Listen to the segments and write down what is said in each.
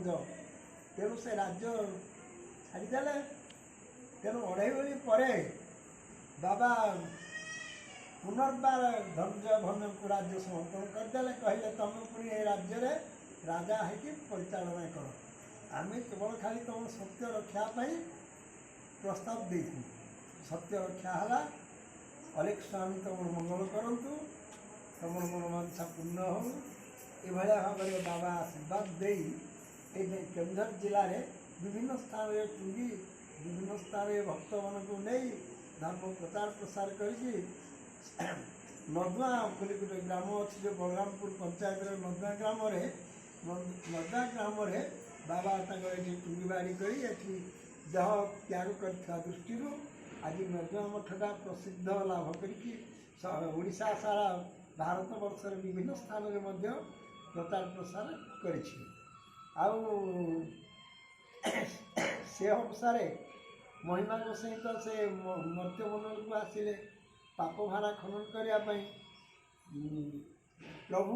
ଭଞ୍ଜ ତେଣୁ ସେ ରାଜ୍ୟ ଛାଡ଼ିଦେଲେ। ତେଣୁ 2.5 ବର୍ଷ ପରେ ବାବା ପୁନର୍ବାର ଧୈର୍ଯ୍ୟ ଭଞ୍ଜଙ୍କୁ ରାଜ୍ୟ ସମର୍ପଣ କରିଦେଲେ। କହିଲେ ତମେ ପୁଣି ଏ ରାଜ୍ୟରେ ରାଜା ହେଇକି ପରିଚାଳନା କର। ଆମେ କେବଳ ଖାଲି ତମ ସତ୍ୟ ରକ୍ଷା ପାଇଁ ପ୍ରସ୍ତାବ ଦେଇଥିଲୁ। ସତ୍ୟ ରକ୍ଷା ହେଲା। ଅଲେଖ ସ୍ୱାମୀ ତମର ମଙ୍ଗଳ କରନ୍ତୁ, ତମର ମନୋବାଞ୍ଛା ପୂର୍ଣ୍ଣ ହଉ। ଏଭଳିଆ ଭାବରେ ବାବା ଆଶୀର୍ବାଦ ଦେଇ এই କେନ୍ଦୁଝର ଜିଲ୍ଲାରେ ବିଭିନ୍ନ ସ୍ଥାନରେ ଟୁଙ୍ଗି ବିଭିନ୍ନ ସ୍ଥାନରେ ଭକ୍ତମାନଙ୍କୁ ନେଇ ଧର୍ମ ପ୍ରଚାର ପ୍ରସାର କରିକି ନଦୁଆ ବୋଲି ଗୋଟେ ଗ୍ରାମ ଅଛି, ଯେଉଁ ବଳରାମପୁର ପଞ୍ଚାୟତର ନଦୁଆ ଗ୍ରାମରେ ବାବା ତାଙ୍କର ଏଠି ଟୁଙ୍ଗି ବାଡ଼ି କରି ଏଠି ଦେହ ତ୍ୟାଗ କରିଥିବା ଦୃଷ୍ଟିରୁ ଆଜି ନଦୁଆ ମଠଟା ପ୍ରସିଦ୍ଧ ଲାଭ କରିକି ଓଡ଼ିଶା ସାରା ଭାରତ ବର୍ଷର ବିଭିନ୍ନ ସ୍ଥାନରେ ମଧ୍ୟ ପ୍ରଚାର ପ୍ରସାର କରିଛି। ଆଉ ସେ ଅନୁସାରେ ମହିମାଙ୍କ ସହିତ ସେ ମର୍ତ୍ତ୍ୟମଣ୍ଡଳକୁ ଆସିଲେ ପାପ ଭାରା ଖନନ କରିବା ପାଇଁ। ପ୍ରଭୁ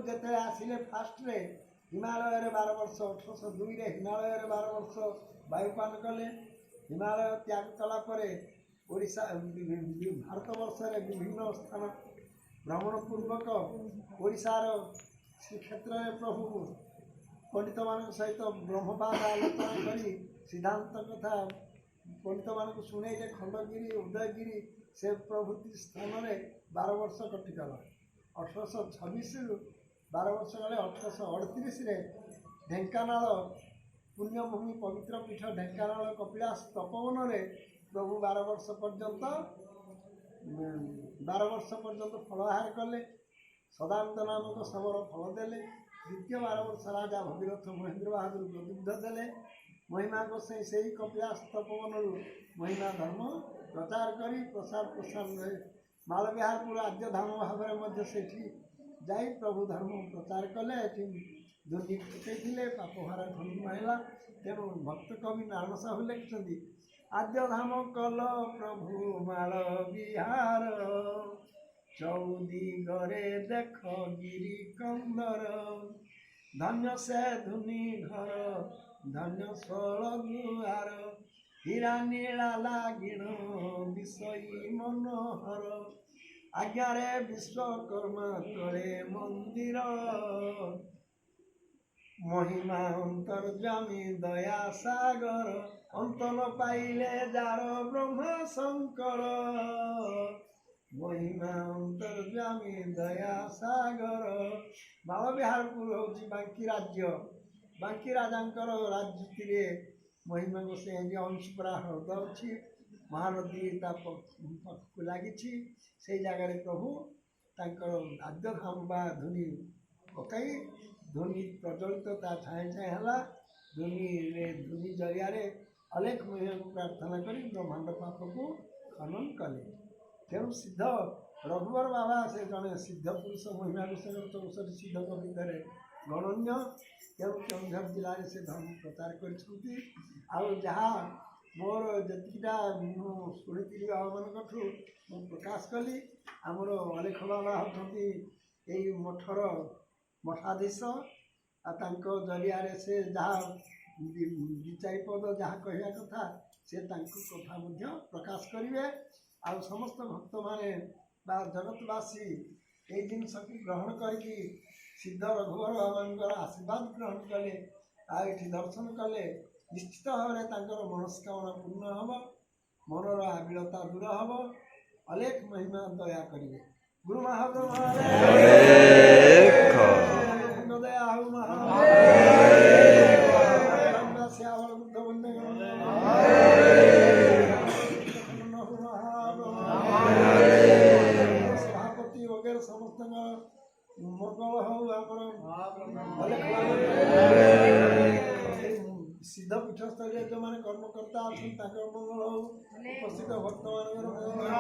ଯେତେବେଳେ ଆସିଲେ ଫାଷ୍ଟରେ ହିମାଳୟରେ 12 ବର୍ଷ 1802ରେ ହିମାଳୟରେ 12 ବର୍ଷ ବାୟୁପାନ କଲେ। ହିମାଳୟ ତ୍ୟାଗ କଲା ପରେ ଓଡ଼ିଶା ଭାରତବର୍ଷରେ ବିଭିନ୍ନ ସ୍ଥାନ ଭ୍ରମଣ ପୂର୍ବକ ଓଡ଼ିଶାର ଶ୍ରୀକ୍ଷେତ୍ରରେ ପ୍ରଭୁ ପଣ୍ଡିତମାନଙ୍କ ସହିତ ବ୍ରହ୍ମବାଦ ଆଲୋଚନା କରି ସିଦ୍ଧାନ୍ତ କଥା ପଣ୍ଡିତମାନଙ୍କୁ ଶୁଣେଇଲେ। ଖଣ୍ଡଗିରି ଉଦୟଗିରି ସେ ପ୍ରଭୃତି ସ୍ଥାନରେ 12 ବର୍ଷ କଟିଗଲା। 1826ରୁ 12 ବର୍ଷ ଗଲେ 1838ରେ ଢେଙ୍କାନାଳ ପୁଣ୍ୟଭୂମି ପବିତ୍ର ପୀଠ ଢେଙ୍କାନାଳ କପିଳାସ ତପବନରେ ପ୍ରଭୁ 12 ବର୍ଷ ପର୍ଯ୍ୟନ୍ତ ଫଳଆହାର କଲେ। ସଦାନନ୍ଦ ନାମକ ସମର ଫଳ ଦେଲେ। ଦ୍ୱିତୀୟ 12 ବର୍ଷ ରାଜା ଭଗୀରଥ ମହେନ୍ଦ୍ର ବାହାଦୁର ଯୁଦ୍ଧ ଦେଲେ। ମହିମା ଗୋସାଇଁ ସେହି କପିଳାସ ତପବନରୁ ମହିମା ଧର୍ମ ପ୍ରଚାର କରି ପ୍ରସାରରେ ମାଳବିହାରପୁର ରାଜ୍ୟଧାମ ଭାବରେ ମଧ୍ୟ ସେଠି ଯାଇ ପ୍ରଭୁ ଧର୍ମ ପ୍ରଚାର କଲେ। ଏଠି ଦୁର୍ନୀତି ପକାଇଥିଲେ, ପାପଭାରା ଖଣ୍ଡନ ହେଲା। ତେଣୁ ଭକ୍ତ କବି ନାରାୟଣ ସାହୁ ଲେଖିଛନ୍ତି, ଆଦ୍ୟଧାମ କଲ ପ୍ରଭୁ ମାଳ ବିହାର, ଚଉଦିଗରେ ଦେଖ ଗିରି କନ୍ଦର, ଧନ୍ୟ ସେ ଧୁନି ଘର ଧନ୍ୟ ଷୋଳ ଦୁଆର, ହୀରା ନୀଳା ଲାଗିଣ ବିଷୟୀ ମନୋହର, ଆଜ୍ଞାରେ ବିଶ୍ୱକର୍ମା ତଳେ ମନ୍ଦିର, ମହିମା ଅନ୍ତର୍ଯାମୀ ଦୟା ସାଗର, ଅନ୍ତନ ପାଇଲେ ଯାର ବ୍ରହ୍ମା ଶଙ୍କର, ମହିମା ଅନ୍ତର୍ଯାମୀ ଦୟା ସାଗର। ମାଳବିହାରପୁର ହେଉଛି ବାଙ୍କି ରାଜ୍ୟ। ବାଙ୍କି ରାଜାଙ୍କର ରାଜନୀତିରେ ମହିମା ଗୋସାଇଁ ଅଂଶପୁରା ହ୍ରଦ ଅଛି, ମହାନଦୀ ତା ପାଖକୁ ଲାଗିଛି। ସେଇ ଜାଗାରେ ପ୍ରଭୁ ତାଙ୍କର ଆଦ୍ୟଧାମ ବା ଧୂନି ପକାଇ ଧୂନି ପ୍ରଜ୍ୱଳିତ ତା ଛାଏଁ ଛାଏଁ ହେଲା। ଧୂନି ଜରିଆରେ ଅଲେଖ ମହିମାଙ୍କୁ ପ୍ରାର୍ଥନା କରି ବ୍ରହ୍ମାଣ୍ଡ ପାପକୁ ଖନନ କଲେ। ତେଣୁ ସିଦ୍ଧ ରଘୁବର ବାବା ସେ ଜଣେ ସିଦ୍ଧ ପୁରୁଷ। ମହିମା ଗୋସାଇଁଙ୍କର 64 ସିଦ୍ଧଙ୍କ ଭିତରେ ଗଣନ୍ୟ। ତେଣୁ କେନ୍ଦୁଝର ଜିଲ୍ଲାରେ ସେ ଧର୍ମ ପ୍ରଚାର କରିଛନ୍ତି। ଆଉ ଯାହା ମୋର ଯେତିକିଟା ମୁଁ ଶୁଣିଥିଲି ବାବାମାନଙ୍କଠୁ ମୁଁ ପ୍ରକାଶ କଲି। ଆମର ଅଲେଖ ବାବା ହେଉଛନ୍ତି ଏଇ ମଠର ମଠାଧୀଶ। ଆଉ ତାଙ୍କ ଜରିଆରେ ସେ ଯାହା 2-4 ପଦ ଯାହା କହିବା କଥା ସେ ତାଙ୍କ କଥା ମଧ୍ୟ ପ୍ରକାଶ କରିବେ। ଆଉ ସମସ୍ତ ଭକ୍ତମାନେ ବା ଜଗତବାସୀ ଏଇ ଜିନିଷକୁ ଗ୍ରହଣ କରିକି ସିଦ୍ଧ ରଘୁବର ବାବାଙ୍କର ଆଶୀର୍ବାଦ ଗ୍ରହଣ କଲେ। ଆଉ ଏଠି ଦର୍ଶନ କଲେ ନିଶ୍ଚିତ ଭାବରେ ତାଙ୍କର ମନସ୍କାମନା ପୂର୍ଣ୍ଣ ହେବ, ମନର ଆବିଳତା ଦୂର ହେବ, ଅଲେଖ ମହିମା ଦୟା କରିବେ। ଗୁରୁ ମହାପ୍ରଭୁ ଦୟା ହଉ ସଭାପତି ବଗେରା ସମସ୍ତଙ୍କ ମଙ୍ଗଳ ହଉ। ଆମର ସିଦ୍ଧ ପୀଠସ୍ଥଳୀରେ ଯେଉଁମାନେ କର୍ମକର୍ତ୍ତା ଅଛନ୍ତି ତାଙ୍କର ମଙ୍ଗଳ ହଉ। ଉପସ୍ଥିତ ଭକ୍ତମାନଙ୍କର ମଙ୍ଗଳ